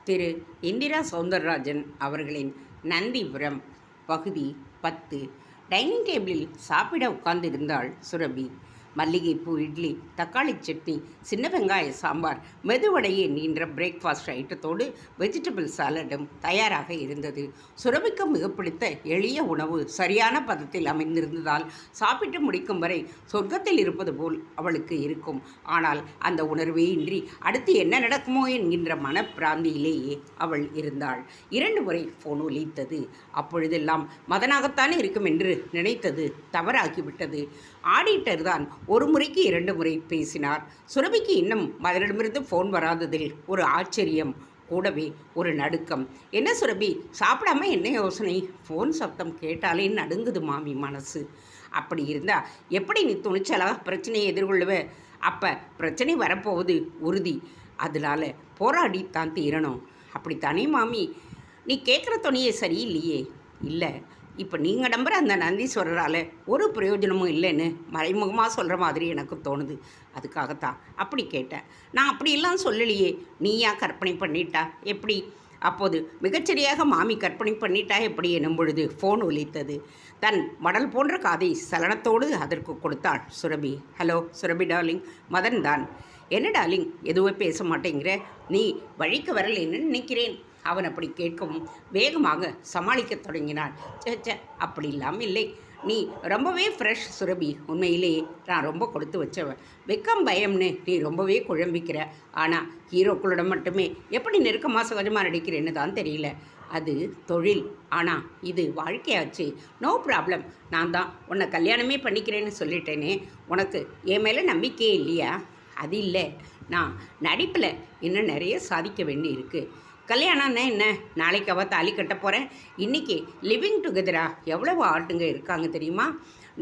திரு இந்திரா சௌந்தரராஜன் அவர்களின் நந்திபுரம் பகுதி 10. டைனிங் டேபிளில் சாப்பிட உட்கார்ந்திருந்தாள் சுரபி. மல்லிகைப்பூ இட்லி, தக்காளி சட்னி, சின்ன வெங்காய சாம்பார், மெதுவடையே நீண்ட பிரேக்ஃபாஸ்ட் ஐட்டத்தோடு வெஜிடபிள் சாலடும் தயாராக இருந்தது. சுரபிக்கு மிக பிடித்த எளிய உணவு சரியான பதத்தில் அமைந்திருந்ததால் சாப்பிட்டு முடிக்கும் வரை சொர்க்கத்தில் இருப்பது போல் அவளுக்கு இருக்கும். ஆனால் அந்த உணர்வே இன்றி அடுத்து என்ன நடக்குமோ என்கின்ற மனப்பிராந்தியிலேயே அவள் இருந்தாள். 2 முறை ஃபோன் ஒலித்தது. அப்பொழுதெல்லாம் மதனாகத்தான் இருக்கும் என்று நினைத்தது தவறாகிவிட்டது. ஆடிட்டர் தான் 1 முறைக்கு 2 முறை பேசினார். சுரபிக்கு இன்னும் மதனிடமிருந்து ஃபோன் வராததில் ஒரு ஆச்சரியம், கூடவே ஒரு நடுக்கம். என்ன சுரபி, சாப்பிடாம என்ன யோசனை? ஃபோன் சப்தம் கேட்டாலே நடுங்குது மாமி மனசு. அப்படி இருந்தால் எப்படி நீ துணிச்சலாக பிரச்சனையை எதிர்கொள்ளுவ? அப்போ பிரச்சனை வரப்போவது உறுதி. அதனால போராடித்தான் தீரணும். அப்படித்தானே மாமி? நீ கேட்குற துணியே சரியில்லையே. இல்லை, இப்போ நீங்கள் நம்புகிற அந்த நந்தீஸ்வரரால் ஒரு பிரயோஜனமும் இல்லைன்னு மறைமுகமாக சொல்கிற மாதிரி எனக்கு தோணுது. அதுக்காகத்தான் அப்படி கேட்டேன். நான் அப்படியெல்லாம் சொல்லலையே. நீயா கற்பனை பண்ணிட்டா எப்படி? அப்போது மிகச்சரியாக மாமி கற்பனை பண்ணிட்டா எப்படி எனும் பொழுது ஃபோன் ஒலித்தது. தன் மடல் போன்ற காதை சலனத்தோடு அதற்கு கொடுத்தாள் சுரபி. ஹலோ சுரபி டார்லிங், மதன் தான். என்ன டார்லிங், எதுவும் பேச மாட்டேங்கிற? நீ வழிக்கு வரலைன்னு நினைக்கிறேன். அவன் அப்படி கேட்கவும் வேகமாக சமாளிக்க தொடங்கினான். சே, அப்படி இல்லாமல் இல்லை. நீ ரொம்பவே ஃப்ரெஷ் சுரபி. உண்மையிலேயே நான் ரொம்ப கொடுத்து வச்சவன். வெக்கம் பயம்னு நீ ரொம்பவே குழம்பிக்கிற. ஆனால் ஹீரோக்களோட மட்டுமே எப்படி நெருக்கமாக சகஜமாக நடிக்கிறேன்னு தான் தெரியல. அது தொழில், ஆனால் இது வாழ்க்கையாச்சு. No problem. நான் தான் உன்னை கல்யாணமே பண்ணிக்கிறேன்னு சொல்லிட்டேனே. உனக்கு என் மேலே நம்பிக்கையே இல்லையா? அது இல்லை, நான் நடிப்பில் இன்னும் நிறைய சாதிக்க வேண்டி இருக்குது. கல்யாணம்னா என்ன? நாளைக்கு அவள் தாலி கட்ட போகிறேன். இன்றைக்கி லிவிங் டுகெதராக எவ்வளவு ஆட்டுங்க இருக்காங்க தெரியுமா?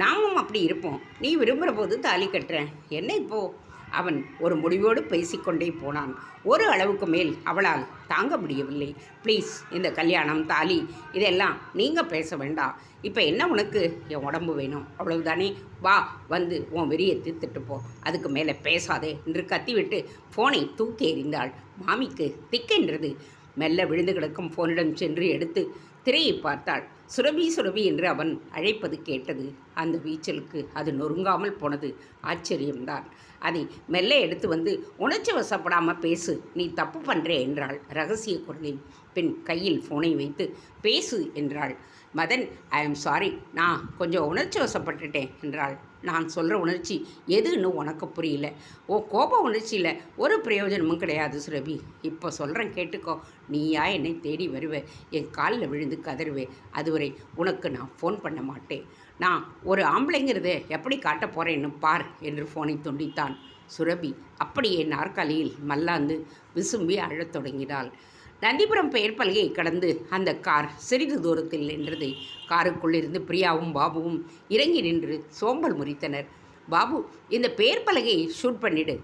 நாமும் அப்படி இருப்போம். நீ விரும்புகிற போது தாலி கட்டுறேன். என்ன இப்போது? அவன் ஒரு முடிவோடு பேசிக்கொண்டே போனான். ஒரு அளவுக்கு மேல் அவளால் தாங்க முடியவில்லை. ப்ளீஸ், இந்த கல்யாணம் தாலி இதெல்லாம் நீங்கள் பேச வேண்டாம். இப்போ என்ன உனக்கு? என் உடம்பு வேணும், அவ்வளவுதானே? வா, வந்து உன் வெறியை தீர்த்துட்டுப்போ. அதுக்கு மேலே பேசாதே என்று கத்திவிட்டு ஃபோனை தூக்கி எறிந்தாள். மாமிக்கு திக்கென்றது. மெல்ல விழுந்து கிடக்கும் ஃபோனிடம் சென்று எடுத்து திரையை பார்த்தாள். சுரபி சுரபி என்று அவன் அழைப்பது கேட்டது. அந்த வீச்சலுக்கு அது நொறுங்காமல் போனது. ஆச்சரியம்தான். அதை மெல்ல எடுத்து வந்து உணர்ச்சி வசப்படாமல் பேசு, நீ தப்பு பண்ணுறே என்றாள் ரகசிய குரலில். பின் கையில் ஃபோனை வைத்து பேசு என்றாள். மதன், ஐ எம் சாரி, நான் கொஞ்சம் உணர்ச்சி வசப்பட்டுட்டேன் என்றாள். நான் சொல்கிற உணர்ச்சி எதுன்னு உனக்கு புரியல. கோப உணர்ச்சியில் ஒரு பிரயோஜனமும் கிடையாது சுரபி. இப்போ சொல்கிறேன் கேட்டுக்கோ. நீயா என்னை தேடி வருவே, என் காலில் விழுந்து கதறுவே. அதுவரை உனக்கு நான் ஃபோன் பண்ண மாட்டேன். நான் ஒரு ஆம்பளைங்கிறத எப்படி காட்ட போகிறேன்னு பார் என்று ஃபோனை துண்டித்தான். சுரபி அப்படியே நாற்காலியில் மல்லாந்து விசும்பி அழத் தொடங்கினாள். நந்திபுரம் பெயர் பலகையை கடந்து அந்த கார் சிறிது தூரத்தில் நின்றது. காருக்குள்ளிருந்து பிரியாவும் பாபுவும் இறங்கி நின்று சோம்பல் முறித்தனர். பாபு, இந்த பெயர் பலகையை ஷூட் பண்ணிடு.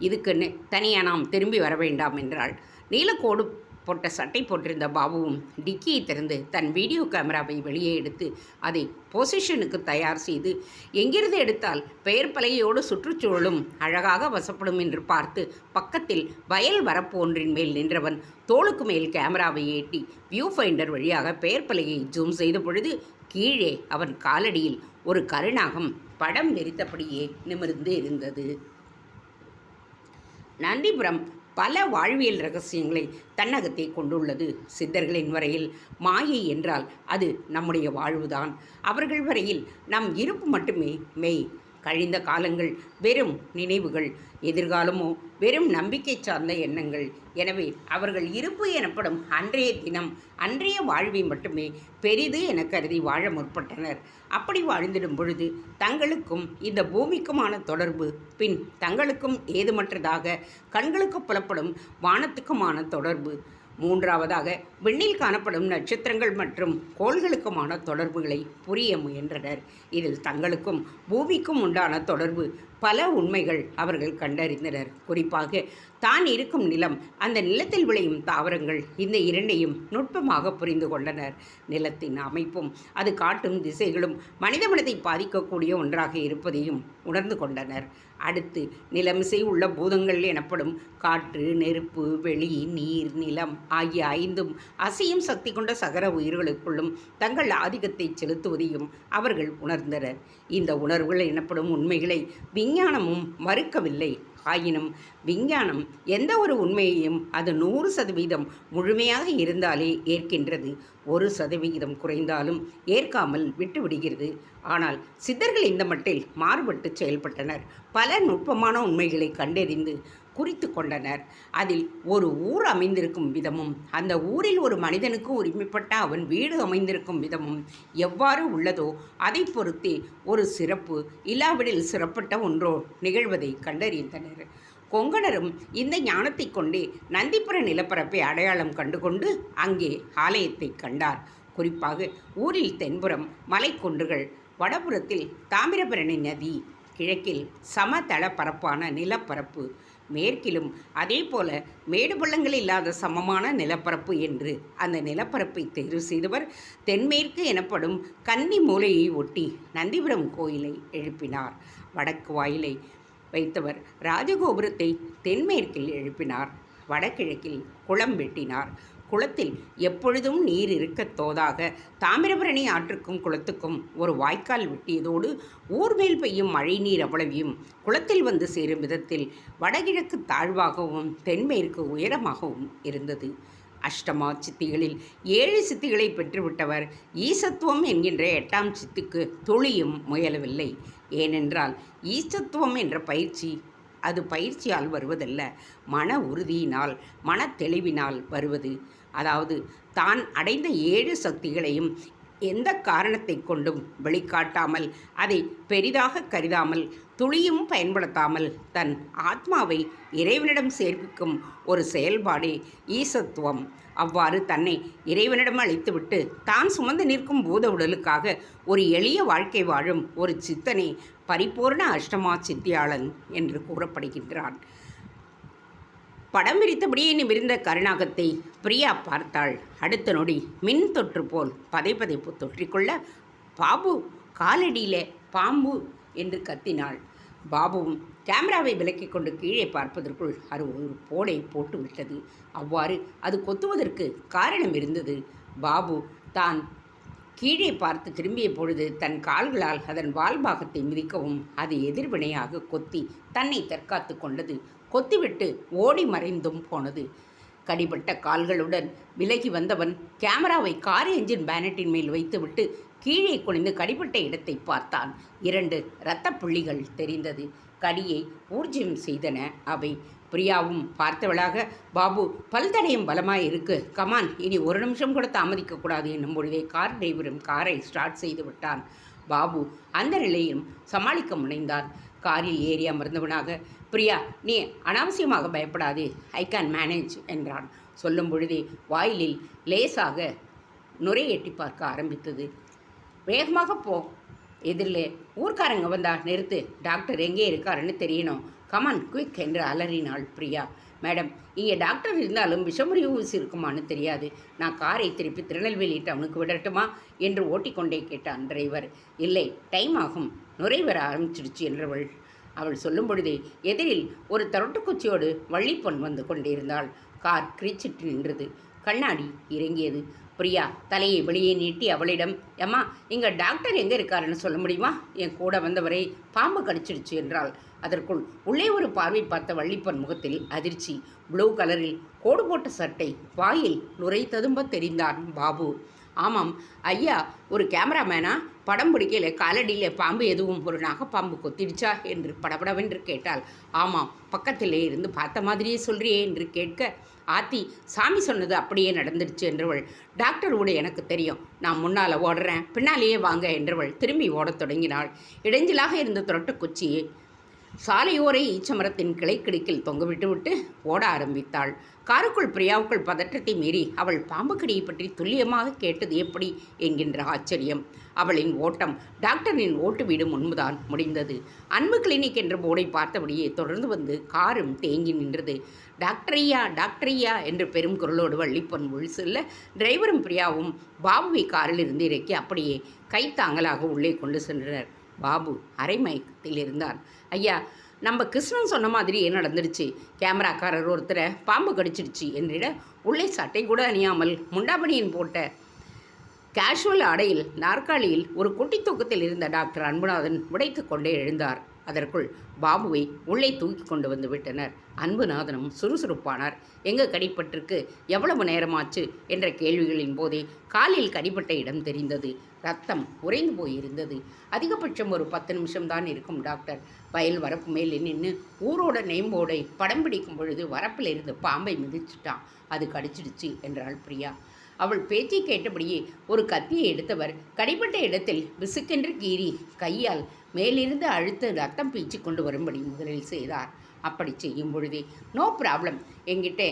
இதுக்குன்னு தனியாக நாம் திரும்பி வர வேண்டாம் என்றாள். நீலக்கோடு போட்ட சட்டை போட்டிருந்த பாபுவும் டிக்கியை திறந்து தன் வீடியோ கேமராவை வெளியே எடுத்து அதை பொசிஷனுக்கு தயார் செய்து, எங்கிருந்து எடுத்தால் பெயர் பலகையோடு சுற்றுச்சூழலும் அழகாக வசப்படும் என்று பார்த்து பக்கத்தில் வயல் வரப்பு ஒன்றின் மேல் நின்றவன் தோளுக்கு மேல் கேமராவை ஏற்றி வியூ ஃபைண்டர் வழியாக பெயர் பலகையை ஜூம் செய்த பொழுது கீழே அவன் காலடியில் ஒரு கருநாகம் படம் வெறித்தபடியே நிமிர்ந்து இருந்தது. நந்திபுரம் பல வாழ்வியல் ரகசியங்களை தன்னகத்தை கொண்டுள்ளது. சித்தர்களின் வரையில் மாயை என்றால் அது நம்முடைய வாழ்வுதான். அவர்கள் வரையில் நம் இருப்பு மட்டுமே மெய். கழிந்த காலங்கள் வெறும் நினைவுகள், எதிர்காலமோ வெறும் நம்பிக்கை சார்ந்த எண்ணங்கள். எனவே அவர்கள் இருப்பு எனப்படும் அன்றைய தினம், அன்றைய வாழ்வை மட்டுமே பெரிது என கருதி வாழ முற்பட்டனர். அப்படி வாழ்ந்திடும் பொழுது தங்களுக்கும் இந்த பூமிக்குமான தொடர்பு, பின் தங்களுக்கும் ஏதுமற்றதாக கண்களுக்கு புலப்படும் வானத்துக்குமான தொடர்பு, மூன்றாவதாக விண்ணில் காணப்படும் நட்சத்திரங்கள் மற்றும் கோள்களுக்குமான தொடர்புகளை புரிய முயன்றனர். இதில் தங்களுக்கும் பூமிக்கும் உண்டான தொடர்பு பல உண்மைகள் அவர்கள் கண்டறிந்தனர். குறிப்பாக தான் இருக்கும் நிலம், அந்த நிலத்தில் விளையும் தாவரங்கள், இந்த இரண்டையும் நுட்பமாக புரிந்து கொண்டனர். நிலத்தின் அமைப்பும் அது காட்டும் திசைகளும் மனித மனதை பாதிக்கக்கூடிய ஒன்றாக இருப்பதையும் உணர்ந்து கொண்டனர். அடுத்து நிலமிசை உள்ள பூதங்கள் எனப்படும் காற்று, நெருப்பு, வெளி, நீர், நிலம் ஆகிய ஐந்தும் அசையும் சக்தி கொண்ட சகர உயிர்களுக்குள்ளும் தங்கள் ஆதிக்கத்தை செலுத்துவதையும் அவர்கள் உணர்ந்தனர். இந்த உணர்வுகள் எனப்படும் உண்மைகளை விஞ்ஞானமும் மறுக்கவில்லை. ஆயினும் விஞ்ஞானம் எந்த ஒரு உண்மையையும் அது 100% முழுமையாக இருந்தாலே ஏற்கின்றது. 1% குறைந்தாலும் ஏற்காமல் விட்டுவிடுகிறது. ஆனால் சித்தர்கள் இந்த மட்டில் மாறுபட்டு செயல்பட்டனர். பல நுட்பமான உண்மைகளை கண்டறிந்து குறித்து கொண்டனர். அதில் ஒரு ஊர் அமைந்திருக்கும் விதமும், அந்த ஊரில் ஒரு மனிதனுக்கு உரிமைப்பட்ட அவன் வீடு அமைந்திருக்கும் விதமும் எவ்வாறு உள்ளதோ அதை பொறுத்தே ஒரு சிறப்பு, இல்லாவிடில் சிறப்பட்ட ஒன்றோ நிகழ்வதை கண்டறிந்தனர். கொங்கணரும் இந்த ஞானத்தை கொண்டே நந்திபுர நிலப்பரப்பை அடையாளம் கண்டுகொண்டு அங்கே ஆலயத்தை கண்டார். குறிப்பாக ஊரில் தென்புறம் மலைக்குன்றுகள், வடபுறத்தில் தாமிரபரணி நதி, கிழக்கில் சமதள பரப்பான நிலப்பரப்பு, மேற்கிலும் அதே போல மேடு பள்ளங்கள் இல்லாத சமமான நிலப்பரப்பு என்று அந்த நிலப்பரப்பை தேர்வு செய்தவர் தென்மேற்கு எனப்படும் கன்னி மூலையை ஒட்டி நந்திபுரம் கோயிலை எழுப்பினார். வடக்கு வாயிலை வைத்தவர் ராஜகோபுரத்தை தென்மேற்கில் எழுப்பினார். வடகிழக்கில் குளம் வெட்டினார். குளத்தில் எப்பொழுதும் நீர் இருக்க தோதாக தாமிரபரணி ஆற்றுக்கும் குளத்துக்கும் ஒரு வாய்க்கால் வெட்டியதோடு ஊர் மேல் பெய்யும் மழை நீர் அவ்வளவையும் குளத்தில் வந்து சேரும் விதத்தில் வடகிழக்கு தாழ்வாகவும் தென்மேற்கு உயரமாகவும் இருந்தது. அஷ்டமா சித்திகளில் 7 சித்திகளை பெற்றுவிட்டவர் ஈசத்துவம் என்கின்ற 8ஆம் சித்துக்கு துளியும் முயலவில்லை. ஏனென்றால் ஈசத்துவம் என்ற பயிற்சி அது பயிற்சியால் வருவதல்ல, மன உறுதியினால், மன தெளிவினால் வருவது. அதாவது தான் அடைந்த 7 சக்திகளையும் எந்த காரணத்தை கொண்டும் வெளிக்காட்டாமல், அதை பெரிதாக கருதாமல், துளியும் பயன்படுத்தாமல் தன் ஆத்மாவை இறைவனிடம் சேர்ப்பிக்கும் ஒரு செயல்பாடே ஈசத்துவம். அவ்வாறு தன்னை இறைவனிடம் அழைத்துவிட்டு தான் சுமந்து நிற்கும் பூத உடலுக்காக ஒரு எளிய வாழ்க்கை வாழும் ஒரு சித்தனே பரிபூர்ண அஷ்டமா சித்தியாளன் என்று கூறப்படுகின்றான். படம் விரித்தபடியே நிமிர்ந்த கருணாகத்தை பிரியா பார்த்தாள். அடுத்த நொடி மின் தொற்று போல் பதைப்பதைப்பு தொற்றிக்கொள்ள, பாபு காலடியிலே பாம்பு என்று கத்தினாள். பாபுவும் கேமராவை விலக்கிக் கொண்டு கீழே பார்ப்பதற்குள் அது ஒரு போடை போட்டு விட்டது. அவ்வாறு அது கொத்துவதற்கு காரணம் இருந்தது. பாபு தான் கீழே பார்த்து திரும்பிய பொழுது தன் கால்களால் அதன் வால்பாகத்தை மிதிக்கவும் அது எதிர்வினையாக கொத்தி தன்னை தற்காத்து கொண்டது. கொத்திவிட்டு ஓடி மறைந்தும் போனது. கடிபட்ட கால்களுடன் விலகி வந்தவன் கேமராவை கார் என்ஜின் பேனட்டின் மேல் வைத்துவிட்டு கீழே குனிந்து கடிபட்ட இடத்தை பார்த்தான். 2 இரத்த புள்ளிகள் தெரிந்தது. கடியை ஊர்ஜியம் செய்தன அவை. பிரியாவும் பார்த்தவளாக, பாபு பல்தடையும் பலமாய் இருக்கு, கமான், இனி ஒரு நிமிஷம் கூட தாமதிக்கக்கூடாது என்னும் பொழுதே கார் டிரைவரும் காரை ஸ்டார்ட் செய்து விட்டான். பாபு அந்த நிலையும் சமாளிக்க முனைந்தான். காரில் ஏறி அமர்ந்தவனாக, பிரியா, நீ அனாவசியமாக பயப்படாது, ஐ கேன் மேனேஜ் என்றான். சொல்லும் பொழுதே வாயிலில் லேசாக நுரை எட்டி பார்க்க ஆரம்பித்தது. வேகமாக போ, எதிரிலே ஊர்க்காரங்க வந்தா நிறுத்து, டாக்டர் எங்கே இருக்காருன்னு தெரியணும், கமான் குயிக் என்று அலறினாள் பிரியா. மேடம், இங்கே டாக்டர் இருந்தாலும் விஷமுறிவு ஊசி இருக்குமான்னு தெரியாது, நான் காரை திருப்பி திருநெல்வேலி டவுனுக்கு விடட்டுமா என்று ஓட்டிக்கொண்டே கேட்டான் டிரைவர். இல்லை, டைம் ஆகும், நுரை வர ஆரம்பிச்சிடுச்சு என்றவள். அவள் சொல்லும் பொழுதே எதிரில் ஒரு தரட்டுக்குச்சியோடு வள்ளிப்பொன் வந்து கொண்டிருந்தாள். கார் கிரிச்சிட்டு நின்றது. கண்ணாடி இறங்கியது. பிரியா தலையை வெளியே நீட்டி அவளிடம், ஏம்மா, இங்கே டாக்டர் எங்கே இருக்காருன்னு சொல்ல முடியுமா? என் கூட வந்தவரை பாம்பு கடிச்சிடுச்சு என்றாள். அதற்குள் உள்ளே ஒரு பார்வை பார்த்த வள்ளிப்பன் முகத்தில் அதிர்ச்சி. ப்ளூ கலரில் கோடு போட்ட சட்டை, வாயில் நுரை ததும்ப தெரிந்தான் பாபு. ஆமாம் ஐயா, ஒரு கேமராமேனா? படம் பிடிக்கல, காலடியில் பாம்பு எதுவும் ஒரு நாகப்பாம்பு கொத்திடுச்சா என்று படபடவென்று கேட்டாள். ஆமாம், பக்கத்திலே இருந்து பார்த்த மாதிரியே சொல்றியே என்று கேட்க, ஆத்தி, சாமி சொன்னது அப்படியே நடந்துடுச்சு என்றவள். டாக்டர் கூட எனக்கு தெரியும், நான் முன்னால் ஓடுறேன், பின்னாலேயே வாங்க என்றவள் திரும்பி ஓடத் தொடங்கினாள். இடைஞ்சலாக இருந்த துரட்டுக்குச்சியை சாலையோர ஈச்சமரத்தின் கிளைக்கிடுக்கில் தொங்கவிட்டுவிட்டு ஓட ஆரம்பித்தாள். காருக்குள் பிரியாவுக்குள் பதற்றத்தை மீறி அவள் பாம்பு கடியை பற்றி துல்லியமாக கேட்டது எப்படி என்கின்ற ஆச்சரியம். அவளின் ஓட்டம் டாக்டரின் ஓட்டு வீடு முன்புதான் முடிந்தது. அன்பு கிளினிக் என்ற போர்டை பார்த்தபடியே தொடர்ந்து வந்து காரும் தேங்கி நின்றது. டாக்டரையா டாக்டரையா என்று பெரும் குரலோடு வள்ளிப்பொன் உள் செல்ல டிரைவரும் பிரியாவும் பாபுவை காரில் இருந்து இறக்கி அப்படியே கைத்தாங்கலாக உள்ளே கொண்டு சென்றனர். பாபு அரை மயக்கத்தில் இருந்தான். ஐயா, நம்ம கிருஷ்ணன் சொன்ன மாதிரியே நடந்துடுச்சு. கேமராக்காரர் ஒருத்தரை பாம்பு கடிச்சிடுச்சு என்றிட உள்ளே சட்டை கூட அணியாமல் முண்டாபணியின் போட்ட கேஷுவல் ஆடையில் நாற்காலியில் ஒரு குட்டி தூக்கத்தில் இருந்த டாக்டர் அன்புநாதன் உடைத்து கொண்டே எழுந்தார். அதற்குள் பாபுவை உள்ளே தூக்கி கொண்டு வந்து விட்டனர். அன்புநாதனும் சுறுசுறுப்பானார். எங்கே கடிப்பட்டிருக்கு, எவ்வளவு நேரமாச்சு என்ற கேள்விகளின் போதே காலில் கடிப்பட்ட இடம் தெரிந்தது. ரத்தம் உறைந்து போயிருந்தது. அதிகபட்சம் ஒரு 10 நிமிஷம்தான் இருக்கும் டாக்டர். வயல் வரப்பு மேல் நின்று ஊரோட நேம்போடை படம் பிடிக்கும் பொழுது வரப்பில் இருந்து பாம்பை மிதிச்சுட்டான், அது கடிச்சிடுச்சு என்றாள் பிரியா. அவள் பேச்சை கேட்டபடியே ஒரு கத்தியை எடுத்தவர் கடிப்பட்ட இடத்தில் விசுக்கென்று கீறி கையால் மேலிருந்து அழுத்த ரத்தம் பீச்சு கொண்டு வரும்படி முதலில் செய்தார். அப்படி செய்யும் பொழுதே நோ ப்ராப்ளம், என்கிட்ட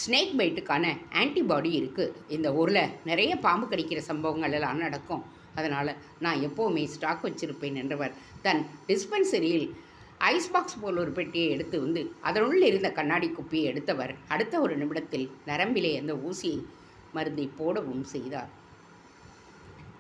ஸ்னேக் பைட்டுக்கான ஆன்டிபாடி இருக்குது. இந்த ஊரில் நிறைய பாம்பு கடிக்கிற சம்பவங்கள் எல்லாம் நடக்கும், அதனால் நான் எப்போவுமே ஸ்டாக் வச்சிருப்பேன் என்றவர் தன் டிஸ்பென்சரியில் ஐஸ் பாக்ஸ் போல் ஒரு பெட்டியை எடுத்து வந்து அதனுள் இருந்த கண்ணாடி குப்பியை எடுத்தவர் அடுத்த ஒரு நிமிடத்தில் நரம்பிலே அந்த ஊசியை மருந்தை போடவும் செய்தார்.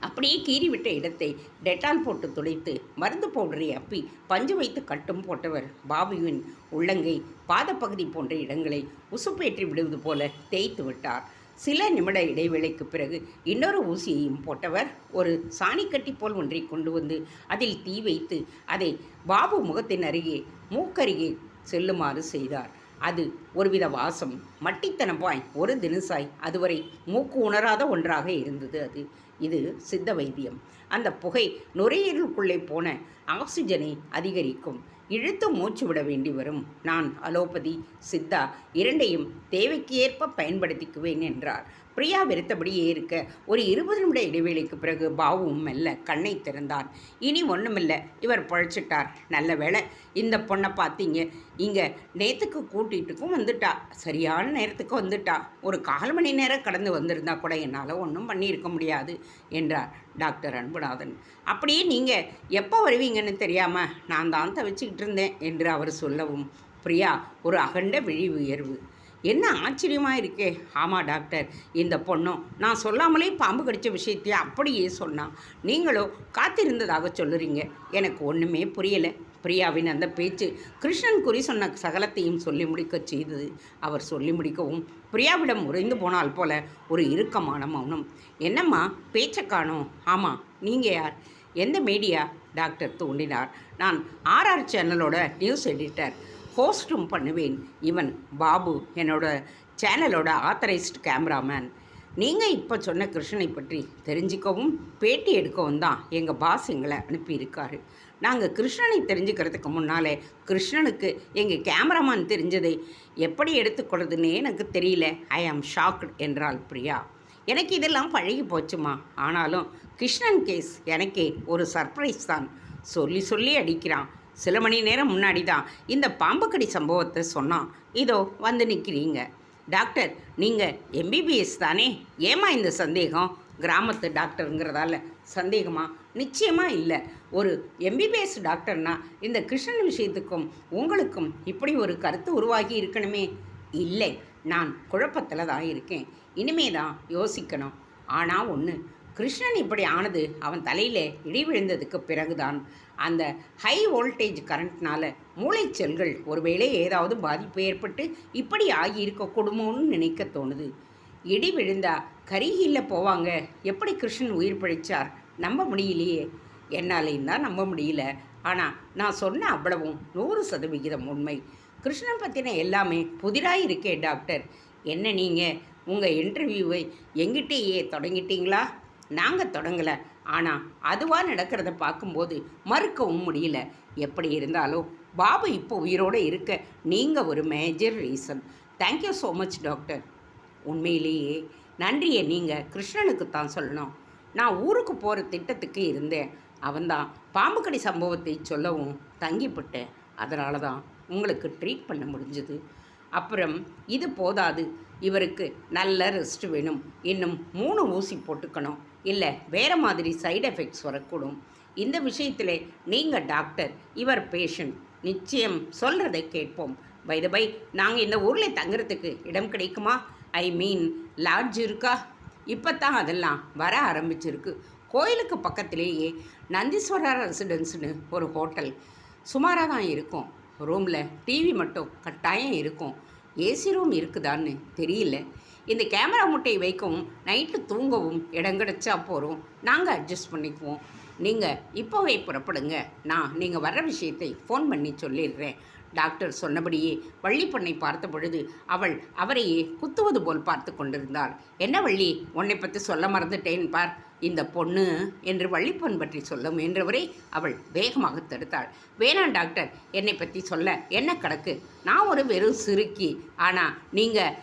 அப்படியே கீறிவிட்ட இடத்தை டெட்டால் போட்டு துடைத்து மருந்து பவுடரை அப்பி பஞ்சு வைத்து கட்டும் போட்டவர் பாபுவின் உள்ளங்கை பாதப்பகுதி போன்ற இடங்களை உசுப்பேற்றி விடுவது போல தேய்த்து விட்டார். சில நிமிட இடைவேளைக்கு பிறகு இன்னொரு ஊசியையும் போட்டவர் ஒரு சாணிக்கட்டி போல் ஒன்றை கொண்டு வந்து அதில் தீ வைத்து அதை பாபு முகத்தின் அருகே மூக்கருகே செல்லுமாறு செய்தார். அது ஒருவித வாசம், மட்டித்தனப்பாய் ஒரு தினசாய் அதுவரை மூக்கு உணராத ஒன்றாக இருந்தது. இது சித்த வைத்தியம். அந்த புகை நுரையீரலுக்குள்ளே போன ஆக்சிஜனை அதிகரிக்கும். இழுத்து மூச்சு விட வேண்டி வரும். நான் அலோபதி சித்தா இரண்டையும் தேவைக்கு ஏற்ப பயன்படுத்திக்குவேன் என்றார். பிரியா வெறுத்தபடியே இருக்க ஒரு 20 நிமிட இடைவேளைக்கு பிறகு பாவுவும் மெல்ல கண்ணை திறந்தான். இனி ஒன்றுமில்லை, இவர் பழச்சிட்டார். நல்ல வேளை இந்த பொண்ணை பார்த்தீங்க, இங்கே நேற்றுக்கு கூட்டிகிட்டுக்கும் வந்துட்டா, சரியான நேரத்துக்கு வந்துட்டா. ஒரு 1/4 மணி நேரம் கடந்து வந்திருந்தா கூட என்னால் ஒன்றும் பண்ணியிருக்க முடியாது என்றார் டாக்டர் அன்புநாதன். அப்படியே நீங்கள் எப்போ வருவீங்கன்னு தெரியாமல் நான் தான் தவிச்சுக்கிட்டு இருந்தேன் என்று அவர் சொல்லவும் பிரியா ஒரு அகண்ட விழி உயர்வு. என்ன ஆச்சரியமாக இருக்கே. ஆமாம் டாக்டர், இந்த பொண்ணும் நான் சொல்லாமலே பாம்பு கடித்த விஷயத்தையே அப்படியே சொன்னான். நீங்களும் காத்திருந்ததாக சொல்லுறீங்க. எனக்கு ஒன்றுமே புரியலை. பிரியாவின் அந்த பேச்சு கிருஷ்ணன் குறி சொன்ன சகலத்தையும் சொல்லி முடிக்க செய்தது. அவர் சொல்லி முடிக்கவும் பிரியாவிடம் உறைந்து போனால் போல ஒரு இறுக்கமான மௌனம். என்னம்மா பேச்சை காணோம்? ஆமாம், நீங்கள் யார்? எந்த மீடியா? டாக்டர் தூண்டினார். நான் RR சேனலோட நியூஸ் எடிட்டர், ஹோஸ்ட்டும் பண்ணுவேன். இவன் பாபு, என்னோட சேனலோட ஆத்தரைஸ்டு கேமராமேன். நீங்கள் இப்போ சொன்ன கிருஷ்ணனை பற்றி தெரிஞ்சுக்கவும் பேட்டி எடுக்கவும் தான் எங்கள் பாஸ் எங்களை அனுப்பியிருக்காரு. நாங்கள் கிருஷ்ணனை தெரிஞ்சுக்கிறதுக்கு முன்னாலே கிருஷ்ணனுக்கு எங்கள் கேமராமேன் தெரிஞ்சதை எப்படி எடுத்துக்கொள்றதுன்னே எனக்கு தெரியல. ஐ ஆம் ஷாக்டு என்றாள் பிரியா. எனக்கு இதெல்லாம் பழகி போச்சுமா. ஆனாலும் கிருஷ்ணன் கேஸ் எனக்கே ஒரு சர்ப்ரைஸ் தான். சொல்லி சொல்லி அடிக்கிறான். சில மணி நேரம் முன்னாடி தான் இந்த பாம்புக்கடி சம்பவத்தை சொன்னான். இதோ வந்து நிற்கிறீங்க. டாக்டர், நீங்கள் MBBS தானே? ஏமா இந்த சந்தேகம்? கிராமத்து டாக்டருங்கிறதால சந்தேகமா? நிச்சயமாக இல்லை. ஒரு MBBS டாக்டர்னா இந்த கிருஷ்ணன் விஷயத்துக்கும் உங்களுக்கும் இப்படி ஒரு கருத்து உருவாகி இருக்கணுமே. இல்லை, நான் குழப்பத்தில் தான் இருக்கேன். இனிமே தான் யோசிக்கணும். ஆனால் ஒன்று, கிருஷ்ணன் இப்படி ஆனது அவன் தலையில் இடி விழுந்ததுக்கு பிறகுதான். அந்த ஹை வோல்டேஜ் கரண்ட்னால் மூளைச்செல்கள் ஒருவேளை ஏதாவது பாதிப்பு ஏற்பட்டு இப்படி ஆகியிருக்கக்கூடுமோன்னு நினைக்க தோணுது. இடி விழுந்தா கரிகில்ல போவாங்க. எப்படி கிருஷ்ணன் உயிர் பிழைச்சார்? நம்ப முடியலையே. என்னாலையும் தான் நம்ப முடியல. ஆனால் நான் சொன்ன அவ்வளவும் 100% உண்மை. கிருஷ்ணன் பற்றின எல்லாமே புதிராக இருக்கே டாக்டர். என்ன நீங்கள் உங்கள் இன்டர்வியூவை எங்கிட்டேயே தொடங்கிட்டீங்களா? நாங்கள் தொடங்கலை. ஆனால் அதுவாக நடக்கிறத பார்க்கும்போது மறுக்கவும் முடியல. எப்படி இருந்தாலும் பாபு இப்போ உயிரோடு இருக்க நீங்கள் ஒரு major reason. Thank you so much doctor. உண்மையிலேயே நன்றியை நீங்கள் கிருஷ்ணனுக்கு தான் சொல்லணும். நான் ஊருக்கு போகிற திட்டத்துக்கு இருந்தேன். அவன்தான் பாம்புக்கடி சம்பவத்தை சொல்லவும் தங்கிவிட்டேன். அதனால தான் உங்களுக்கு ட்ரீட் பண்ண முடிஞ்சது. அப்புறம் இது போதாது, இவருக்கு நல்ல ரெஸ்ட் வேணும். இன்னும் 3 ஊசி போட்டுக்கணும். இல்லை வேறு மாதிரி சைடு எஃபெக்ட்ஸ் வரக்கூடும். இந்த விஷயத்தில் நீங்கள் டாக்டர், இவர் பேஷண்ட். நிச்சயம் சொல்கிறதை கேட்போம். பை த பை, நாங்கள் இந்த ஊரில் தங்குறதுக்கு இடம் கிடைக்குமா? ஐ மீன் லாட்ஜ் இருக்கா? இப்போ தான் அதெல்லாம் வர ஆரம்பிச்சிருக்கு. கோயிலுக்கு பக்கத்திலேயே நந்தீஸ்வரா ரெசிடென்ஸ்னு ஒரு ஹோட்டல் சுமாராக தான் இருக்கும். ரூமில் டிவி மட்டும் கட்டாயம் இருக்கும். ஏசி ரூம் இருக்குதான்னு தெரியல. இந்த கேமரா முட்டையை வைக்கவும் நைட்டு தூங்கவும் இடம் கிடச்சா போகிறோம். நாங்கள் அட்ஜஸ்ட் பண்ணிக்குவோம். நீங்கள் இப்போவே புறப்படுங்க. நான் நீங்கள் வர்ற விஷயத்தை ஃபோன் பண்ணி சொல்லிடுறேன். டாக்டர் சொன்னபடியே வள்ளிப்பொண்ணை பார்த்த பொழுது அவள் அவரையே குத்துவது போல் பார்த்து கொண்டிருந்தாள். என்ன வள்ளி, உன்னை பற்றி சொல்ல மறந்துட்டேன் பார். இந்த பொண்ணு என்று வள்ளிப்பொன் பற்றி சொல்ல முயன்றவரை அவள் வேகமாக தடுத்தாள். வேணாம் டாக்டர், என்னை பற்றி சொல்ல என்ன கணக்கு? நான் ஒரு வெறும் சிறுக்கி. ஆனால் நீங்கள்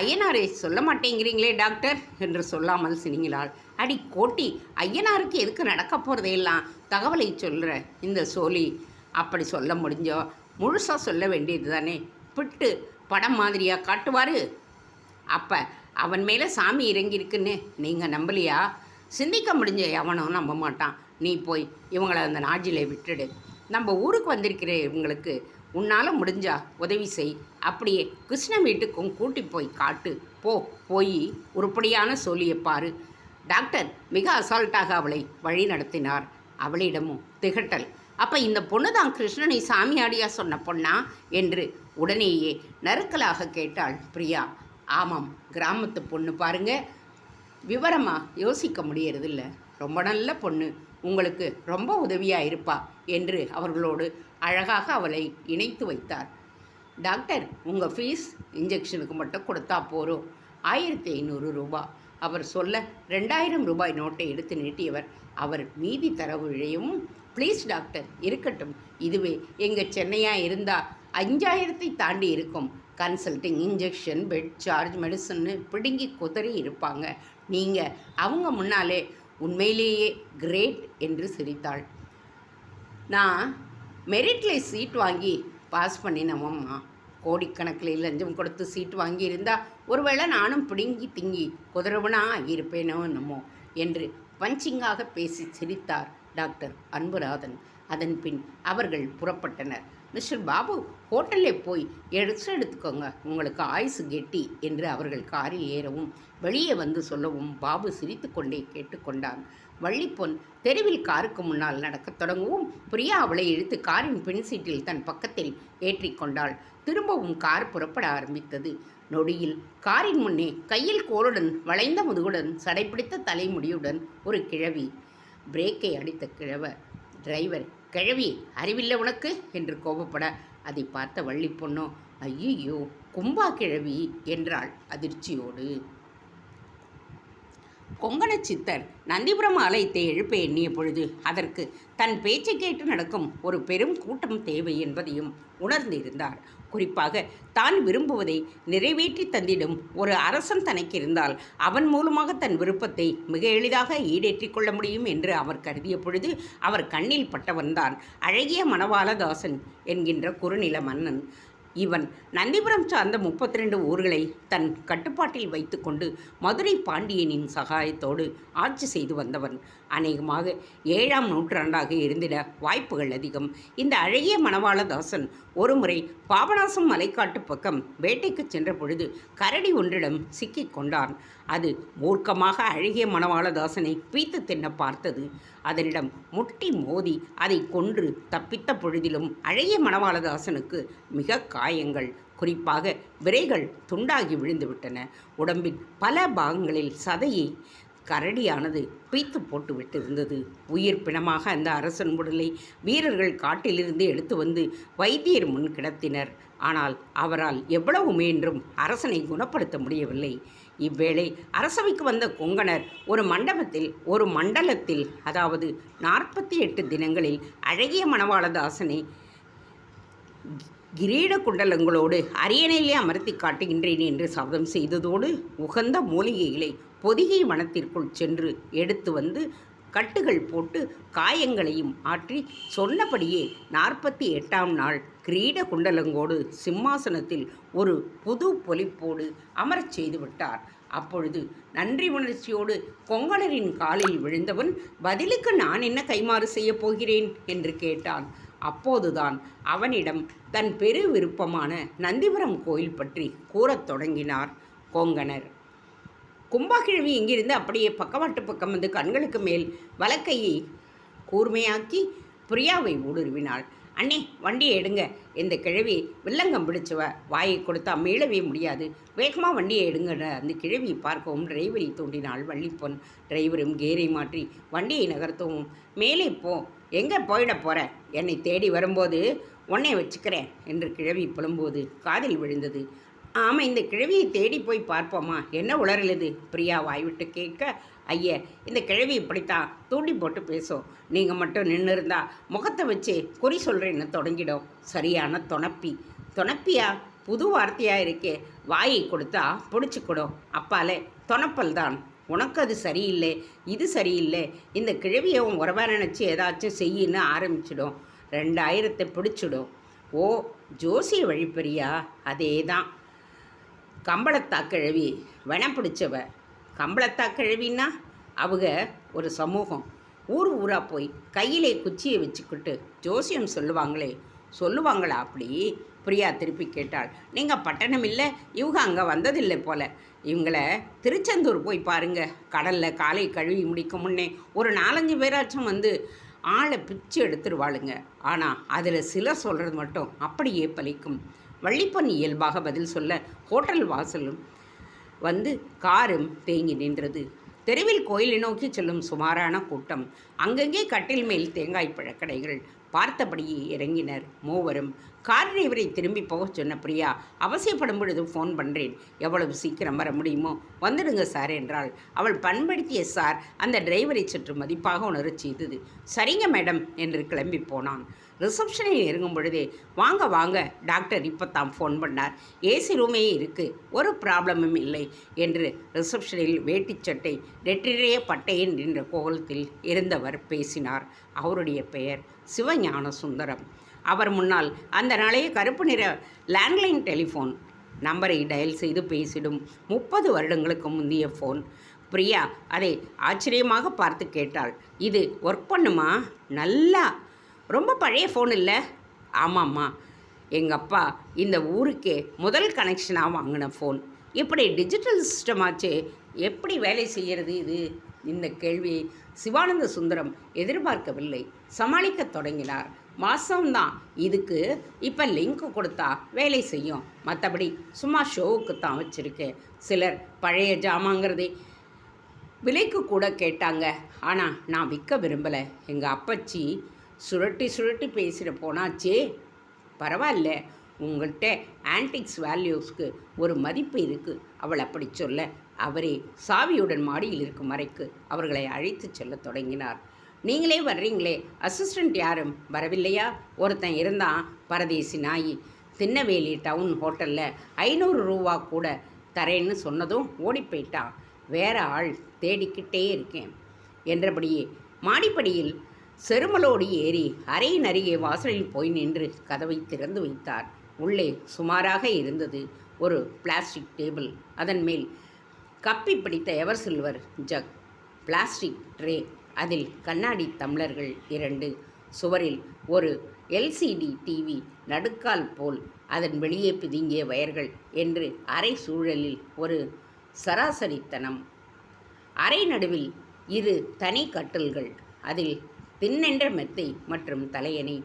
ஐயனாரை சொல்ல மாட்டேங்கிறீங்களே டாக்டர் என்று சொல்லாமல் சினிங்கினாள். அடி கோட்டி, ஐயனாருக்கு எதுக்கு நடக்க போகிறதையெல்லாம் தகவலை சொல்கிற இந்த சோழி. அப்படி சொல்ல முடிஞ்சோ முழுசாக சொல்ல வேண்டியது தானே. பிட்டு படம் மாதிரியாக காட்டுவார். அப்போ அவன் மேலே சாமி இறங்கியிருக்குன்னு நீங்கள் நம்பலையா? சிந்திக்க முடிஞ்ச எவனும் நம்ப மாட்டான். நீ போய் இவங்களை அந்த நாஜிலே விட்டுடு. நம்ம ஊருக்கு வந்திருக்கிற இவங்களுக்கு உன்னால் முடிஞ்சா உதவி செய். அப்படியே கிருஷ்ண வீட்டுக்கும் கூட்டி போய் காட்டு. போய் உருப்படியான சொல்லியை பாரு. டாக்டர் மிக அசால்ட்டாக அவளை வழி நடத்தினார். அவளிடமும் திகட்டல். அப்போ இந்த பொண்ணு தான் கிருஷ்ணனை சாமியாடியா சொன்ன பொண்ணா என்று உடனேயே நறுக்கலாக கேட்டாள் பிரியா. ஆமாம், கிராமத்து பொண்ணு பாருங்க, விவரமாக யோசிக்க முடியறதில்ல. ரொம்ப நல்ல பொண்ணு, உங்களுக்கு ரொம்ப உதவியாக இருப்பா என்று அவர்களோடு அழகாக அவளை இணைத்து வைத்தார். டாக்டர், உங்கள் ஃபீஸ் இன்ஜெக்ஷனுக்கு மட்டும் கொடுத்தா போகிறோம், 1500 ரூபா. அவர் சொல்ல 2000 ரூபாய் நோட்டை எடுத்து நீட்டியவர் அவர் மீதி தரவு இழையவும், ப்ளீஸ் டாக்டர் இருக்கட்டும், இதுவே எங்கள் சென்னையாக இருந்தால் 5000 தாண்டி இருக்கும். கன்சல்டிங், இன்ஜெக்ஷன், பெட் சார்ஜ், மெடிசன்னு பிடுங்கி குதறி இருப்பாங்க. நீங்கள் அவங்க முன்னாலே உண்மையிலேயே கிரேட் என்று சிரித்தாள். நான் மெரிட்டில் சீட் வாங்கி பாஸ் பண்ணினவம்மா. கோடிக்கணக்கில் லஞ்சம் கொடுத்து சீட் வாங்கியிருந்தா ஒருவேளை நானும் பிடுங்கி திங்கி குதிரவனா ஆகியிருப்பேனோ என்னமோ என்று பஞ்சிங்காக பேசி சிரித்தார் டாக்டர் அன்புராதன். அதன் பின் அவர்கள் புறப்பட்டனர். மிஸ்டர் பாபு, ஹோட்டலில் போய் எடுத்துக்கோங்க, உங்களுக்கு ஆயுசு கெட்டி என்று அவர்கள் காரில் ஏறவும் வெளியே வந்து சொல்லவும் பாபு சிரித்து கொண்டே கேட்டுக்கொண்டான். வள்ளிப்பொன் தெருவில் காருக்கு முன்னால் நடக்கத் தொடங்கவும் பிரியா அவளை இழுத்து காரின் பின் சீட்டில் தன் பக்கத்தில் ஏற்றிக்கொண்டாள். திரும்பவும் கார் புறப்பட ஆரம்பித்தது. நொடியில் காரின் முன்னே கையில் கோலுடன் வளைந்த முதுகுடன் சடைப்பிடித்த தலைமுடியுடன் ஒரு கிழவி. பிரேக்கை அடித்த டிரைவர், கிழவி அறிவில்லை உனக்கு என்று கோபப்பட அதை பார்த்த வள்ளிப்பொண்ணோ, ஐயோ கும்பா கிழவி என்றாள் அதிர்ச்சியோடு. கொங்கண சித்தர் நந்திபுரம் ஆலயத்தை எழுப்ப எண்ணிய பொழுது அதற்கு தன் பேச்சை கேட்டு நடக்கும் ஒரு பெரும் கூட்டம் தேவை என்பதையும் உணர்ந்திருந்தார். குறிப்பாக தான் விரும்புவதை நிறைவேற்றி தந்திடும் ஒரு அரசன் தனக்கு இருந்தால் அவன் மூலமாக தன் விருப்பத்தை மிக எளிதாக ஈடேற்றிக் கொள்ள முடியும் என்று அவர் கருதிய பொழுது அவர் கண்ணில் பட்டவன்தான் அழகிய மணவாளதாசன் என்கின்ற குறுநில மன்னன். இவன் நந்திபுரம் சார்ந்த 32 ஊர்களை தன் கட்டுப்பாட்டில் வைத்துக்கொண்டு மதுரை பாண்டியனின் சகாயத்தோடு ஆட்சி செய்து வந்தவன். அநேகமாக 7ஆம் நூற்றாண்டாக இருந்திட வாய்ப்புகள் அதிகம். இந்த அழகிய மணவாளதாசன் ஒருமுறை பாபநாசம் மலைக்காட்டு பக்கம் வேட்டைக்கு சென்ற பொழுது கரடி ஒன்றிடம் சிக்கிக் கொண்டான். அது மூர்க்கமாக அழகிய மணவாளதாசனை பீத்து தின்ன பார்த்தது. அதனிடம் முட்டி மோதி அதை கொன்று தப்பித்த பொழுதிலும் அழகிய மணவாளதாசனுக்கு மிக காயங்கள், குறிப்பாக விரைகள் துண்டாகி விழுந்துவிட்டன. உடம்பின் பல பாகங்களில் சதையை கரடியானது பீத்து போட்டு விட்டிருந்தது. உயிர் பிணமாக அந்த அரசன் உடலை வீரர்கள் காட்டிலிருந்து எடுத்து வந்து வைத்தியர் முன் கிடத்தினர். ஆனால் அவரால் எவ்வளவு முயன்றும் அரசனை குணப்படுத்த முடியவில்லை. இவ்வேளை அரசவைக்கு வந்த கொங்கணர் ஒரு மண்டலத்தில் அதாவது 48 தினங்களில் அழகிய மணவாளதாசனை கிரீட குண்டலங்களோடு அரியணையிலே அமர்த்தி காட்டுகின்றேன் என்று சபதம் செய்ததோடு உகந்த மூலிகைகளை பொதிகை வனத்திற்குள் சென்று எடுத்து வந்து கட்டுகள் போட்டு காயங்களையும் ஆற்றி சொன்னபடியே 48ஆம் நாள் கிரீட குண்டலங்கோடு சிம்மாசனத்தில் ஒரு புது பொலிப்போடு அமரச் செய்து விட்டார். அப்பொழுது நன்றி உணர்ச்சியோடு கொங்கணரின் காலில் விழுந்தவன், பதிலுக்கு நான் என்ன கைமாறு செய்யப் போகிறேன் என்று கேட்டான். அப்போதுதான் அவனிடம் தன் பெரு விருப்பமான நந்திபுரம் கோயில் பற்றி கூறத் தொடங்கினார் கொங்கணர். கும்பாகிழவி இங்கிருந்து அப்படியே பக்கவாட்டு பக்கம் வந்து கண்களுக்கு மேல் வலக்கையை கூர்மையாக்கி பிரியாவை ஊடுருவினாள். அண்ணே, வண்டியை எடுங்க. இந்த கிழவி வில்லங்கம் பிடிச்சவ, வாயை கொடுத்தா மீளவே முடியாது. வேகமாக வண்டியை எடுங்கன்னு அந்த கிழவியை பார்க்கவும் டிரைவரை தூண்டினாள் வள்ளிப்பொன். டிரைவரும் கேரை மாற்றி வண்டியை நகர்த்தவும், மேலே போ, எங்கே போயிட போகிற? என்னை தேடி வரும்போது உன்னை வச்சுக்கிறேன் என்று கிழவி புலம்போது காதில் விழுந்தது. ஆமாம், இந்த கிழவியை தேடி போய் பார்ப்போமா? என்ன உளறலுது? பிரியா வாய்விட்டு கேட்க, ஐய, இந்த கிழவி இப்படித்தான் தூண்டி போட்டு பேசும். நீங்கள் மட்டும் நின்று இருந்தா முகத்தை வச்சு குறி சொல்கிறேன்னு தொடங்கிடும். சரியான தொணப்பியா? புது வார்த்தையாக இருக்கே. வாயை கொடுத்தா பிடிச்சிக்கூடும். அப்பாலே தொணப்பல் தான். உனக்கு அது சரியில்லை, இது சரியில்லை. இந்த கிழவியை உறவா நினச்சி ஏதாச்சும் செய்யின்னு ஆரம்பிச்சிடும். 2000 பிடிச்சிடும். ஓ, ஜோசிய வழிப்பறியா? அதே தான். கம்பளத்தா கிழவி வனம் பிடிச்சவ. கம்பளத்தா கிழவின்னா அவங்க ஒரு சமூகம். ஊராக போய் கையிலே குச்சியை வச்சுக்கிட்டு ஜோசியம் சொல்லுவாங்களா அப்படி? பிரியா திருப்பி கேட்டாள். நீங்கள் பட்டணம் இல்லை, இவங்க அங்கே வந்ததில்லை போல். இவங்களை திருச்செந்தூர் போய் பாருங்கள். கடலில் காலை கழுவி முடிக்கும் முன்னே ஒரு 4-5 பேராச்சும் வந்து ஆளை பிச்சு எடுத்துருவாளுங்க. ஆனால் அதில் சிலர் சொல்கிறது மட்டும் அப்படியே பலிக்கும். வள்ளிப்பொன் இயல்பாக பதில் சொல்ல ஹோட்டல் வாசலும் வந்து காரும் தேங்கி நின்றது. தெருவில் கோயிலை நோக்கி செல்லும் சுமாரான கூட்டம். அங்கங்கே கட்டில் மேல் தேங்காய் பழக்கடைகள். பார்த்தபடியே இறங்கினர் மூவரும். கார் டிரைவரை திரும்பி போக சொன்ன பிரியா, அவசியப்படும் பொழுது ஃபோன் பண்ணுறேன், எவ்வளவு சீக்கிரம் வர முடியுமோ வந்துடுங்க சார் என்றாள். அவள் பண்படுத்திய சார் அந்த டிரைவரை சற்று மதிப்பாக உணரச் செய்தது. சரிங்க மேடம் என்று கிளம்பி போனான். ரிசப்ஷனில் இறங்கும் பொழுதே, வாங்க வாங்க, டாக்டர் இப்போ தான் ஃபோன் பண்ணார், ஏசி ரூமே இருக்குது, ஒரு ப்ராப்ளமும் இல்லை என்று ரிசப்ஷனில் வேட்டிச்சட்டை நெற்றிறைய பட்டையின் என்ற கோலத்தில் இருந்தவர் பேசினார். அவருடைய பெயர் சிவஞான சுந்தரம். அவர் முன்னால் அந்த நாளைய கருப்பு நிற லேண்ட்லைன் டெலிஃபோன் நம்பரை டயல் செய்து பேசிடும் 30 வருடங்களுக்கு முந்தைய ஃபோன். பிரியா அதை ஆச்சரியமாக பார்த்து கேட்டாள், இது ஒர்க் பண்ணுமா? நல்லா. ரொம்ப பழைய ஃபோன் இல்லை? ஆமாம்மா, எங்கள் அப்பா இந்த ஊருக்கே முதல் கனெக்ஷனாக வாங்கின ஃபோன். இப்படி டிஜிட்டல் சிஸ்டமாச்சு, எப்படி வேலை செய்கிறது இது? இந்த கேள்வியை சிவானந்த சுந்தரம் எதிர்பார்க்கவில்லை. சமாளிக்க தொடங்கினார். மாதம்தான், இதுக்கு இப்போ லிங்க் கொடுத்தா வேலை செய்யும். மற்றபடி சும்மா ஷோவுக்கு தான் வச்சுருக்கேன். சிலர் பழைய ஜாமாங்கிறதே விலைக்கு கூட கேட்டாங்க. ஆனால் நான் விற்க விரும்பலை. எங்கள் அப்பச்சி சுருட்டி பேசிட போனாச்சே. பரவாயில்ல, உங்கள்கிட்ட ஆன்டிக்ஸ் வேல்யூஸ்க்கு ஒரு மதிப்பு இருக்குது. அவள் அப்படி சொல்ல அவரே சாவியுடன் மாடியில் இருக்கும் அறைக்கு அவர்களை அழைத்து செல்ல தொடங்கினார். நீங்களே வர்றீங்களே, அசிஸ்டண்ட் யாரும் வரவில்லையா? ஒருத்தன் இருந்தான், பரதேசி நாயி. திண்ணவேலி டவுன் ஹோட்டலில் 500 ரூபா கூட தரேன்னு சொன்னதும் ஓடி போயிட்டான். வேற ஆள் தேடிக்கிட்டே இருக்கேன் என்றபடியே மாடிப்படியில் செருமலோடி ஏறி அறையின் அருகே வாசலில் போய் நின்று கதவை திறந்து வைத்தார். உள்ளே சுமாராக இருந்தது ஒரு பிளாஸ்டிக் டேபிள். அதன் மேல் கப்பி பிடித்த ever silver jug, plastic tray, அதில் கண்ணாடி டம்ளர்கள் 2, சுவரில் ஒரு எல்சிடி டிவி, நடுக்கால் போல் அதன் வெளியே பிதுங்கிய வயர்கள் என்று அறை சூழலில் ஒரு சராசரித்தனம். அறை நடுவில் 2 தனி கட்டில்கள், அதில் தின்னென்ற மெத்தை மற்றும் தலையணை,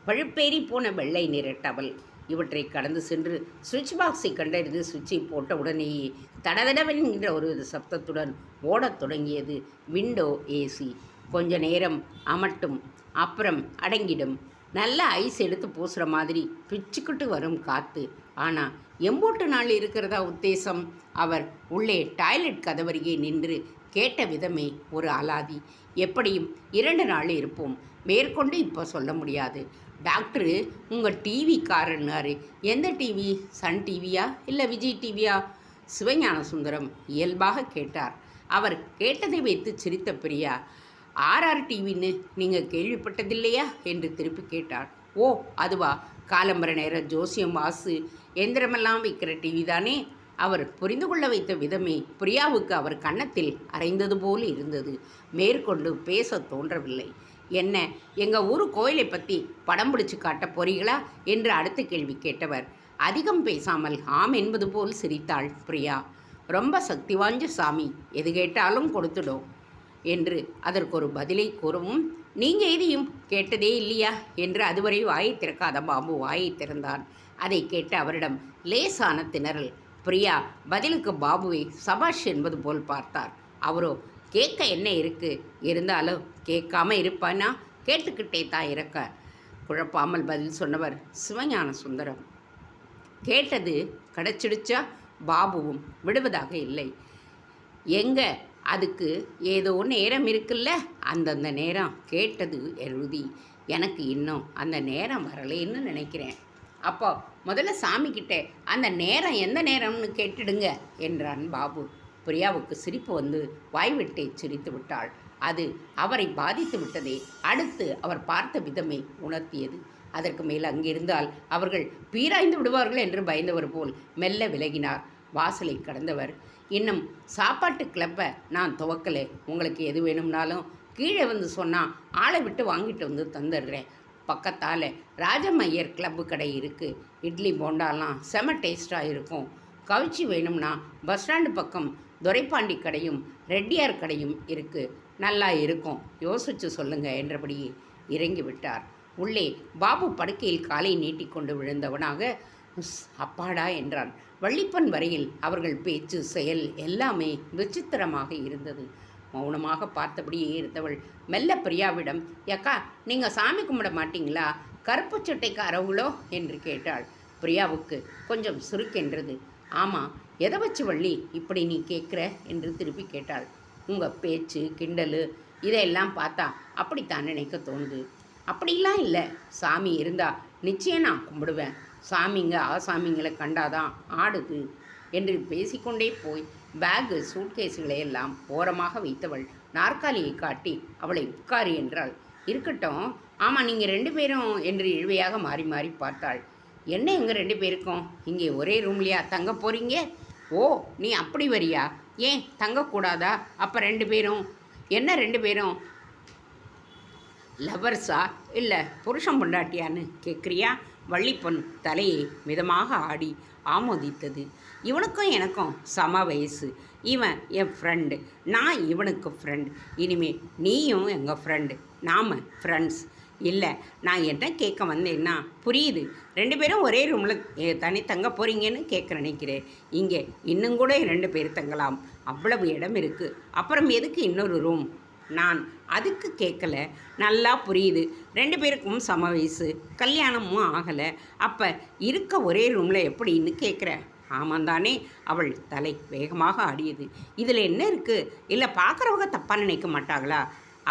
பழுப்பேறி போன வெள்ளை நிற டவல். இவற்றை கடந்து சென்று சுவிட்ச் பாக்ஸை கண்டறிந்து சுவிட்சை போட்ட உடனேயே தடதடவென்கின்ற ஒரு சப்தத்துடன் ஓடத் தொடங்கியது விண்டோ ஏசி. கொஞ்ச நேரம் அமட்டும், அப்புறம் அடங்கிடும். நல்ல ஐஸ் எடுத்து பூசுகிற மாதிரி பிச்சுக்கிட்டு வரும் காற்று. ஆனால் எம்போட்டு நாள் இருக்கிறதா உத்தேசம்? அவர் உள்ளே டாய்லெட் கதவருகே நின்று கேட்ட விதமே ஒரு அலாதி. எப்படியும் 2 நாள் இருப்போம், மேற்கொண்டு இப்போ சொல்ல முடியாது. டாக்டரு உங்கள் டிவிக்காரன்னாரு. எந்த டிவி? சன் டிவியா இல்லை விஜய் டிவியா? சிவஞான சுந்தரம் இயல்பாக கேட்டார். அவர் கேட்டதை வைத்து சிரித்த பிரியா, RR டிவின்னு நீங்கள் கேள்விப்பட்டதில்லையா என்று திருப்பி கேட்டார். ஓ அதுவா, காலம்பர நேரம் ஜோசியம் வாசு எந்திரமெல்லாம் வைக்கிற டிவி தானே. அவர் புரிந்து கொள்ள வைத்த விதமே பிரியாவுக்கு அவர் கன்னத்தில் அரைந்தது போல் இருந்தது. மேற்கொண்டு பேச தோன்றவில்லை. என்ன, எங்கள் ஊர் கோயிலை பற்றி படம் பிடிச்சு காட்ட போறீங்களா என்று அடுத்த கேள்வி கேட்டவர் அதிகம் பேசாமல் ஆம் என்பது போல் சிரித்தாள் பிரியா. ரொம்ப சக்தி வாய்ந்த சாமி, எது கேட்டாலும் கொடுத்துடும் என்று அதற்கு ஒரு பதிலை கூறவும், நீங்கள் எதையும் கேட்டதே இல்லையா என்று அதுவரை வாயை திறக்காத பாபு வாயை திறந்தான். அதை கேட்டு அவரிடம் லேசான திணறல். பிரியா பதிலுக்கு பாபுவை சபாஷ் என்பது போல் பார்த்தார். அவரோ கேட்க என்ன இருக்கு, இருந்தாலும் கேட்காம இருப்பானா, கேட்டுக்கிட்டே தான் இருக்க. குழப்பாமல் பதில் சொன்னவர் சிவஞான சுந்தரம். கேட்டது கிடச்சிடுச்சா? பாபுவும் விடுவதாக இல்லை. எங்க, அதுக்கு ஏதோ நேரம் இருக்குல்ல, அந்தந்த நேரம் கேட்டது எழுதி. எனக்கு இன்னும் அந்த நேரம் வரலேன்னு நினைக்கிறேன். அப்போ முதல்ல சாமிக்கிட்ட அந்த நேரம் எந்த நேரம்னு கேட்டுடுங்க என்றான் பாபு. பிரியாவுக்கு சிரிப்பு வந்து வாய்விட்டே சிரித்து விட்டாள். அது அவரை பாதித்து விட்டதே. அடுத்து அவர் பார்த்த விதமே உணர்த்தியது. அதற்கு மேல் அங்கிருந்தால் அவர்கள் பீராய்ந்து விடுவார்கள் என்று பயந்தவர் போல் மெல்ல விலகினார். வாசலை கடந்தவர், இன்னும் சாப்பாட்டு கிளப்பை நான் துவக்கலை, உங்களுக்கு எது வேணும்னாலும் கீழே வந்து சொன்னால் ஆளை விட்டு வாங்கிட்டு வந்து தந்துடுறேன். பக்கத்தால் ராஜமையர் கிளப்பு கடை இருக்குது. இட்லி போண்டாலாம் செம டேஸ்ட்டாக இருக்கும். கவிச்சி வேணும்னா பஸ் ஸ்டாண்டு பக்கம் துரைப்பாண்டி கடையும் ரெட்டியார் கடையும் இருக்குது, நல்லா இருக்கும், யோசித்து சொல்லுங்க என்றபடியே இறங்கி விட்டார். உள்ளே பாபு படுக்கையில் காலை நீட்டிக்கொண்டு விழுந்தவனாக அப்பாடா என்றான். வள்ளிப்பன் வரையில் அவர்கள் பேச்சு செயல் எல்லாமே விசித்திரமாக இருந்தது. மௌனமாக பார்த்தபடியே இருந்தவள் மெல்ல பிரியாவிடம், ஏக்கா நீங்கள் சாமி கும்பிட மாட்டீங்களா, கருப்பு சட்டைக்காரவுளோ என்று கேட்டாள். பிரியாவுக்கு கொஞ்சம் சுருக்கென்றது. ஆமாம், எதை வச்சு வள்ளி இப்படி நீ கேட்குற என்று திருப்பி கேட்டாள். உங்கள் பேச்சு கிண்டல் இதையெல்லாம் பார்த்தா அப்படித்தான் நினைக்க தோணுது. அப்படிலாம் இல்லை, சாமி இருந்தால் நிச்சயம் நான் கும்பிடுவேன். சாமிங்க ஆசாமிங்களை கண்டாதான் ஆடுது என்று பேசிக்கொண்டே போய் பேகு சூட்கேஸுகளை எல்லாம் ஓரமாக வைத்தவள் நாற்காலியை காட்டி அவளை உட்காரி என்றாள். இருக்கட்டும், ஆமாம் நீங்கள் 2 பேரும் என்று இழுவையாக மாறி மாறி பார்த்தாள். என்ன எங்கள் 2 பேருக்கும் இங்கே ஒரே ரூம்லையா தங்க போகிறீங்க? ஓ, நீ அப்படி வரியா? ஏன் தங்கக்கூடாதா? அப்போ 2 பேரும் என்ன 2 பேரும் லவர்ஸா இல்லை புருஷன் பொண்டாட்டியான்னு கேட்குறியா? வள்ளிப்பொன் தலையை மிதமாக ஆடி ஆமோதித்தது. இவனுக்கும் எனக்கும் சம வயசு. இவன் என் ஃப்ரெண்டு, நான் இவனுக்கு ஃப்ரெண்ட். இனிமேல் நீயும் எங்கள் ஃப்ரெண்டு, நாம் ஃப்ரெண்ட்ஸ். இல்லை, நான் என்ன கேட்க வந்தேன்னா, புரியுது 2 பேரும் ஒரே ரூமில் தனி தங்க போகிறீங்கன்னு கேட்க நினைக்கிறேன். இங்கே இன்னும் கூட 2 பேர் தங்கலாம், அவ்வளவு இடம் இருக்குது. அப்புறம் எதுக்கு இன்னொரு ரூம்? நான் அதுக்கு கேட்கல, நல்லா புரியுது. 2 பேருக்கும் சம வயசு, கல்யாணமும் ஆகலை. அப்போ இருக்க ஒரே ரூமில் எப்படின்னு கேட்குற? ஆமாந்தானே. அவள் தலை வேகமாக ஆடியது. இதில் என்ன இருக்குது? இல்லை பார்க்குறவங்க தப்பாக நினைக்க மாட்டாங்களா?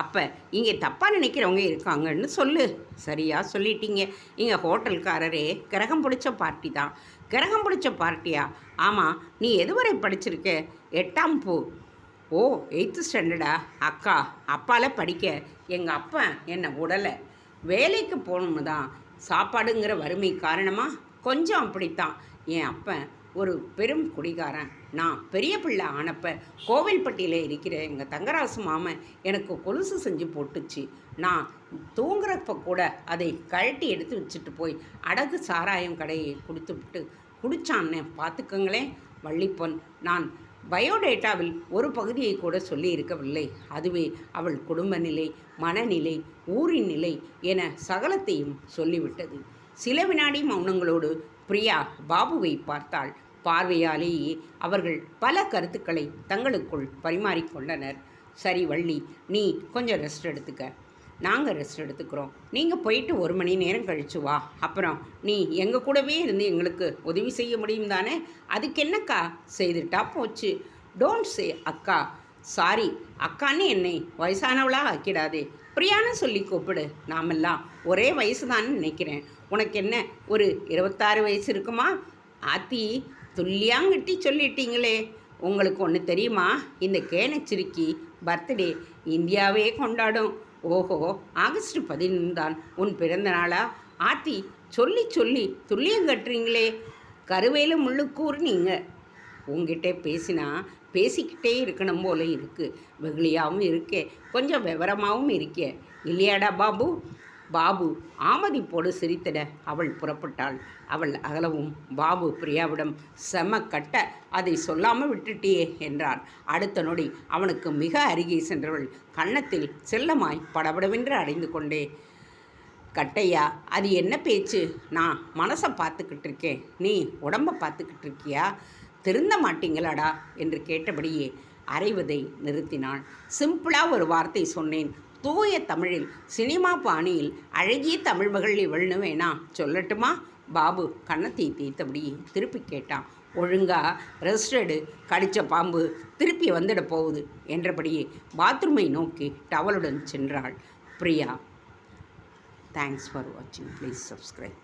அப்போ இங்கே தப்பாக நினைக்கிறவங்க இருக்காங்கன்னு சொல்லு. சரியாக சொல்லிட்டீங்க. இங்கே ஹோட்டல்காரரே கிரகம் பிடிச்ச பார்ட்டி தான். கிரகம் பிடிச்ச பார்ட்டியா? ஆமாம். நீ எதுவரை படிச்சிருக்க? 8ஆம் பூ. ஓ, 8th ஸ்டாண்டர்டா? அக்கா, அப்பால் படிக்க எங்கள் அப்பா என்னை உடலை. வேலைக்கு போகணும்னு தான். சாப்பாடுங்கிற வறுமை காரணமாக கொஞ்சம் அப்படித்தான். என் அப்பன் ஒரு பெரும் குடிகாரன். நான் பெரிய பிள்ளை ஆனப்ப கோவில்பட்டியில் இருக்கிற எங்கள் தங்கராசு மாமன் எனக்கு கொலுசு செஞ்சு போட்டுச்சு. நான் தூங்குறப்ப கூட அதை கழட்டி எடுத்து வச்சுட்டு போய் அடகு சாராயம் கடையை கொடுத்துவிட்டு குடித்தான்னு பார்த்துக்கங்களேன். வள்ளிப்பொன் நான் பயோடேட்டாவில் ஒரு பகுதியை கூட சொல்லி இருக்கவில்லை. அதுவே அவள் குடும்ப நிலை, மனநிலை, ஊரின் நிலை என சகலத்தையும் சொல்லிவிட்டது. சில வினாடி மௌனங்களோடு பிரியா பாபுவை பார்த்தாள். பார்வையாலேயே அவர்கள் பல கருத்துக்களை தங்களுக்குள் பரிமாறிக்கொண்டனர். சரி வள்ளி, நீ கொஞ்சம் ரெஸ்ட் எடுத்துக்க, நாங்கள் ரெஸ்ட் எடுத்துக்கிறோம். நீங்கள் போயிட்டு 1 மணி நேரம் கழிச்சு வா. அப்புறம் நீ எங்கள் கூடவே இருந்து எங்களுக்கு உதவி செய்ய முடியும் தானே? அதுக்கு என்னக்கா, செய்துட்டா போச்சு. டோன்ட் சே அக்கா. சாரி, அக்கான்னு என்னை வயசானவளாக ஆக்கிடாதே. பிரியான்னு சொல்லி கூப்பிடு. நாமெல்லாம் ஒரே வயசு தான் நினைக்கிறேன். உனக்கு என்ன ஒரு 26 வயசு இருக்குமா? ஆத்தி, துல்லியாங்கிட்டி சொல்லிட்டீங்களே. உங்களுக்கு ஒன்று தெரியுமா? இந்த கேனச்சிறுக்கி பர்த்டே இந்தியாவே கொண்டாடும். ஓஹோ, ஆகஸ்ட் 15 தான் உன் பிறந்த நாளா? ஆத்தி சொல்லி சொல்லி துல்லியம் கட்டுறீங்களே, கருவேல முள்ளுக்கூறு நீங்கள். உங்ககிட்ட பேசினா பேசிக்கிட்டே இருக்கணும் போல இருக்குது. வெகுளியாகவும் இருக்கே, கொஞ்சம் விவரமாகவும் இருக்கே, இல்லையாடா பாபு? பாபு ஆமதிப்போடு சிரித்திட அவள் புறப்பட்டாள். அவள் அகலவும் பாபு பிரியாவிடம் செம கட்ட அதை சொல்லாமல் விட்டுட்டியே என்றான். அடுத்த நொடி அவனுக்கு மிக அருகே சென்றவள் கன்னத்தில் செல்லமாய் படபடவென்று அடைந்து கொண்டே, கட்டையா, அது என்ன பேச்சு? நான் மனசை பார்த்துக்கிட்டு இருக்கேன், நீ உடம்பை பார்த்துக்கிட்டு இருக்கியா? திருந்த மாட்டீங்களாடா என்று கேட்டபடியே அரைவதை நிறுத்தினான். சிம்பிளாக ஒரு வார்த்தை சொன்னேன், தூய தமிழில், சினிமா பாணியில், அழகிய தமிழ் மகள் இவள்னு வேணா சொல்லட்டுமா? பாபு கன்னத்தை தேய்த்தபடி திருப்பி கேட்டான். ஒழுங்கா ரெஸ்ட் எடு, கடித்த பாம்பு திருப்பி வந்துட போகுது என்றபடியே பாத்ரூமை நோக்கி டவலுடன் சென்றாள் பிரியா. தேங்க்ஸ் ஃபார் வாட்சிங். Please subscribe.